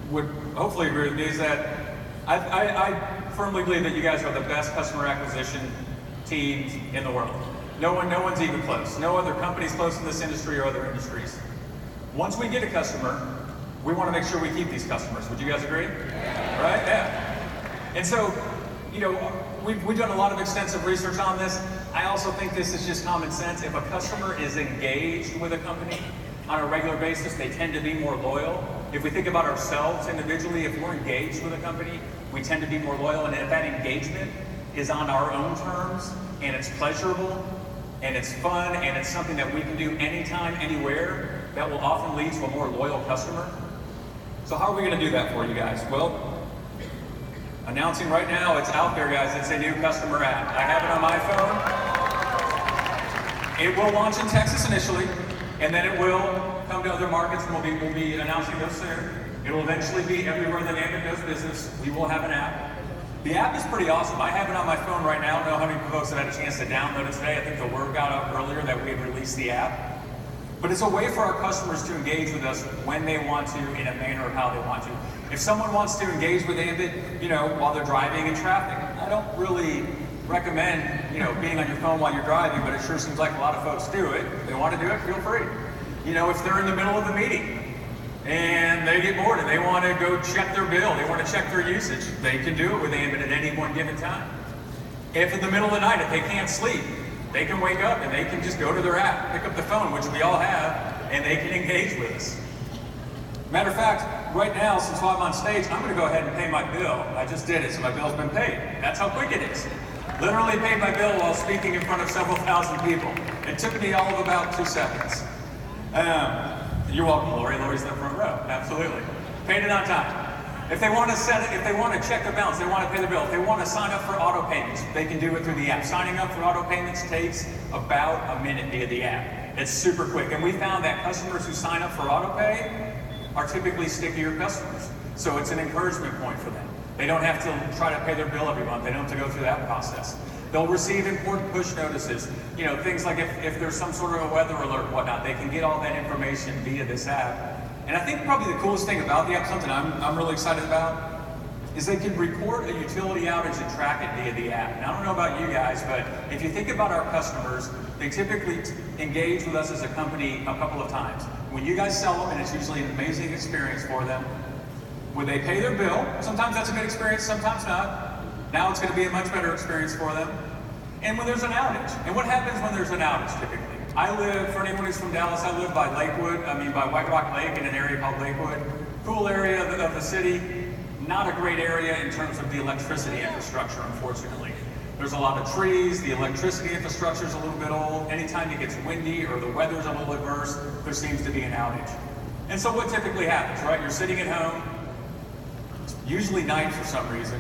would hopefully agree with me is that I firmly believe that you guys are the best customer acquisition teams in the world. No one's even close. No other company's close in this industry or other industries. Once we get a customer, we want to make sure we keep these customers. Would you guys agree? Yeah. Right? Yeah. And so, you know, we've done a lot of extensive research on this. I also think this is just common sense. If a customer is engaged with a company on a regular basis, they tend to be more loyal. If we think about ourselves individually, if we're engaged with a company, we tend to be more loyal. And if that engagement is on our own terms, and it's pleasurable, and it's fun, and it's something that we can do anytime, anywhere, that will often lead to a more loyal customer. So how are we going to do that for you guys? Well, announcing right now, it's out there, guys. It's a new customer app. I have it on my phone. It will launch in Texas initially, and then it will come to other markets, and we'll be announcing those soon. It will eventually be everywhere that MyAmbit does business. We will have an app. The app is pretty awesome. I have it on my phone right now. I don't know how many folks have had a chance to download it today. I think the word got out earlier that we had released the app. But it's a way for our customers to engage with us when they want to, in a manner of how they want to. If someone wants to engage with MyAmbit, you know, while they're driving in traffic, I don't really recommend, you know, being on your phone while you're driving, but it sure seems like a lot of folks do it. If they want to do it, feel free. You know, if they're in the middle of a meeting and they get bored and they want to go check their bill, they want to check their usage, they can do it with MyAmbit at any one given time. If in the middle of the night, if they can't sleep, they can wake up and they can just go to their app, pick up the phone, which we all have, and they can engage with us. Matter of fact, right now, since I'm on stage, I'm going to go ahead and pay my bill. I just did it, so my bill's been paid. That's how quick it is. Literally paid my bill while speaking in front of several thousand people. It took me all of about 2 seconds. You're welcome, Lori. Lori's in the front row. Absolutely. Paid it on time. If they want to if they want to check their balance, they want to pay their bill, if they want to sign up for auto payments, they can do it through the app. Signing up for auto payments takes about a minute via the app. It's super quick. And we found that customers who sign up for auto pay are typically stickier customers. So it's an encouragement point for them. They don't have to try to pay their bill every month. They don't have to go through that process. They'll receive important push notices. You know, things like if there's some sort of a weather alert and whatnot, they can get all that information via this app. And I think probably the coolest thing about the app, something I'm really excited about, is they can record a utility outage and track it via the app. And I don't know about you guys, but if you think about our customers, they typically engage with us as a company a couple of times. When you guys sell them, and it's usually an amazing experience for them, when they pay their bill, sometimes that's a good experience, sometimes not. Now it's going to be a much better experience for them. And when there's an outage. And what happens when there's an outage typically? I live, for anyone who's from Dallas, I live by by White Rock Lake in an area called Lakewood. Cool area of the city. Not a great area in terms of the electricity infrastructure, unfortunately. There's a lot of trees, the electricity infrastructure is a little bit old. Anytime it gets windy or the weather's a little adverse, there seems to be an outage. And so what typically happens, right? You're sitting at home, it's usually night for some reason.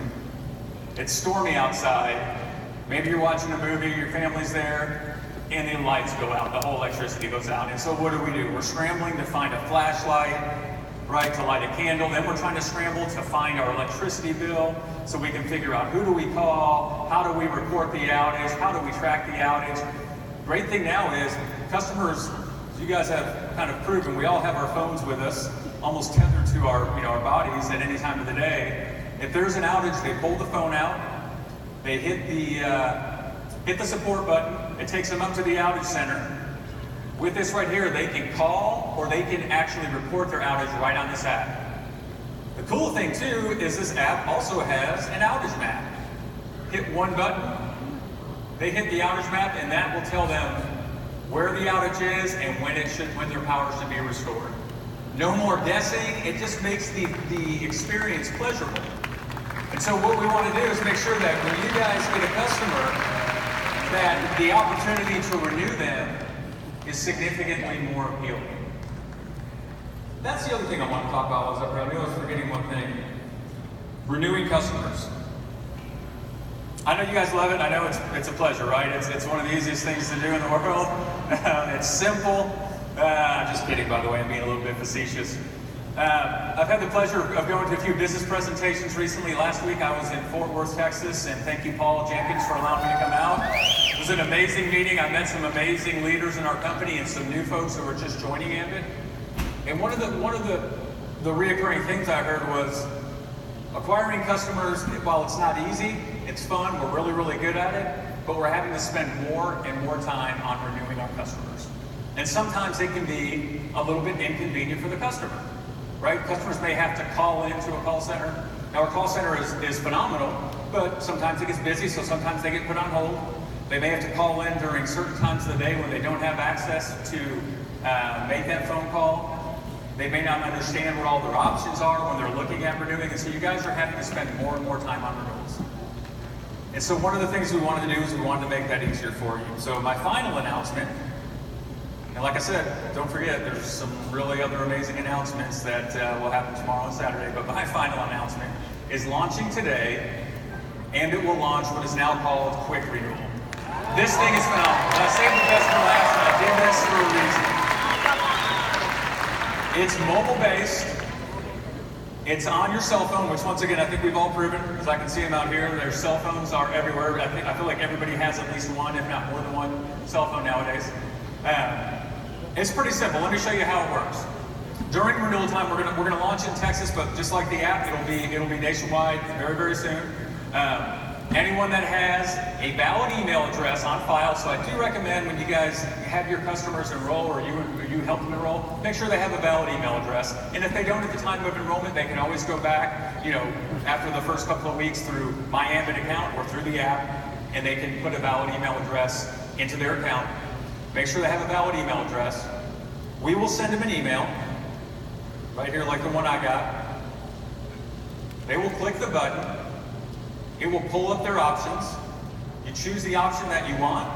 It's stormy outside. Maybe you're watching a movie, your family's there, and the lights go out, the whole electricity goes out. And so what do? We're scrambling to find a flashlight, right, to light a candle. Then we're trying to scramble to find our electricity bill so we can figure out who do we call, how do we report the outage, how do we track the outage. Great thing now is customers, as you guys have kind of proven, we all have our phones with us, almost tethered to our bodies at any time of the day. If there's an outage, they pull the phone out, they hit the support button, it takes them up to the outage center. With this right here, they can call or they can actually report their outage right on this app. The cool thing too is this app also has an outage map. Hit one button, they hit the outage map, and that will tell them where the outage is and when their power should be restored. No more guessing, it just makes the experience pleasurable. And so what we want to do is make sure that when you guys get a customer, that the opportunity to renew them is significantly more appealing. That's the other thing I want to talk about. I knew I was forgetting one thing. Renewing customers. I know you guys love it. I know it's a pleasure, right? It's one of the easiest things to do in the world. It's simple. I'm just kidding, by the way. I'm being a little bit facetious. I've had the pleasure of going to a few business presentations recently. Last week I was in Fort Worth, Texas, and thank you, Paul Jenkins, for allowing me to come out. It was an amazing meeting. I met some amazing leaders in our company and some new folks who are just joining MyAmbit. And one of the the reoccurring things I heard was acquiring customers, while it's not easy, it's fun, we're really, really good at it, but we're having to spend more and more time on renewing our customers. And sometimes it can be a little bit inconvenient for the customer, right? Customers may have to call into a call center. Now, our call center is phenomenal, but sometimes it gets busy, so sometimes they get put on hold. They may have to call in during certain times of the day when they don't have access to make that phone call. They may not understand what all their options are when they're looking at renewing, and so you guys are having to spend more and more time on renewals. And so one of the things we wanted to do is we wanted to make that easier for you. So my final announcement, and like I said, don't forget, there's some really other amazing announcements that will happen tomorrow and Saturday, but my final announcement is launching today, and it will launch what is now called Quick Renewal. This thing is phenomenal. I saved the best for last, and I did this for a reason. It's mobile-based. It's on your cell phone, which once again, I think we've all proven, because I can see them out here. Their cell phones are everywhere. I feel like everybody has at least one, if not more than one, cell phone nowadays. It's pretty simple. Let me show you how it works. During renewal time, we're gonna launch in Texas, but just like the app, it'll be nationwide very, very soon. Anyone that has a valid email address on file, so I do recommend when you guys have your customers enroll or you help them enroll, make sure they have a valid email address. And if they don't at the time of enrollment, they can always go back, after the first couple of weeks through MyAmbit account or through the app, and they can put a valid email address into their account. Make sure they have a valid email address. We will send them an email, right here like the one I got. They will click the button. It will pull up their options. You choose the option that you want.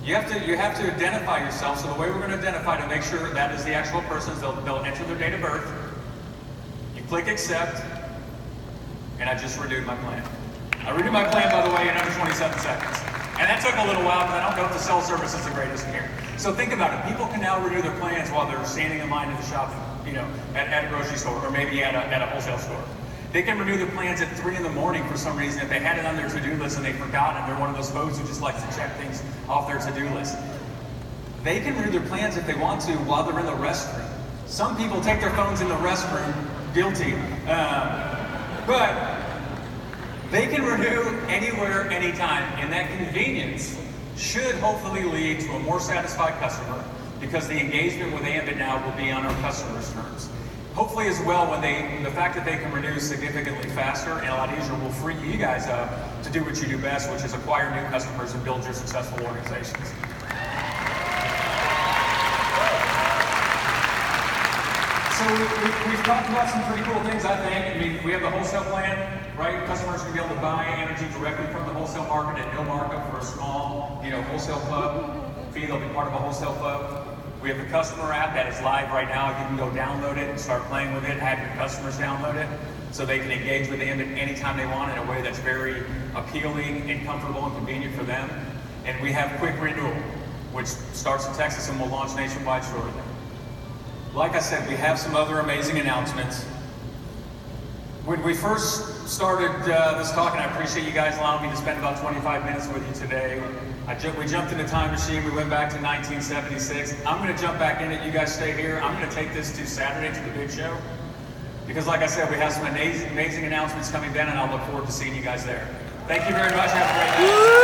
You have to identify yourself. So the way we're going to identify to make sure that is the actual person, they'll enter their date of birth. You click accept, and I just renewed my plan. I renewed my plan, by the way, in under 27 seconds. And that took a little while because I don't know if the cell service is the greatest here. So think about it. People can now renew their plans while they're standing in line in the shop, at a grocery store or maybe at a wholesale store. They can renew their plans at 3 in the morning for some reason if they had it on their to-do list and they forgot it. They're one of those folks who just likes to check things off their to-do list. They can renew their plans if they want to while they're in the restroom. Some people take their phones in the restroom, guilty, but they can renew anywhere, anytime, and that convenience should hopefully lead to a more satisfied customer because the engagement with Ambit now will be on our customers' terms. Hopefully as well, the fact that they can renew significantly faster and a lot easier will free you guys up to do what you do best, which is acquire new customers and build your successful organizations. So we've talked about some pretty cool things, I think. I mean, we have the wholesale plan, right? Customers can be able to buy energy directly from the wholesale market at no markup for a small, wholesale club fee. They'll be part of a wholesale club. We have the customer app that is live right now. You can go download it and start playing with it, have your customers download it so they can engage with Ambit anytime they want in a way that's very appealing and comfortable and convenient for them. And we have Quick Renewal, which starts in Texas and will launch nationwide shortly. Like I said, we have some other amazing announcements. When we first started this talk, and I appreciate you guys allowing me to spend about 25 minutes with you today, we jumped in a time machine. We went back to 1976. I'm going to jump back in it. You guys stay here. I'm going to take this to Saturday to the big show. Because like I said, we have some amazing announcements coming then, and I'll look forward to seeing you guys there. Thank you very much. Have a great night.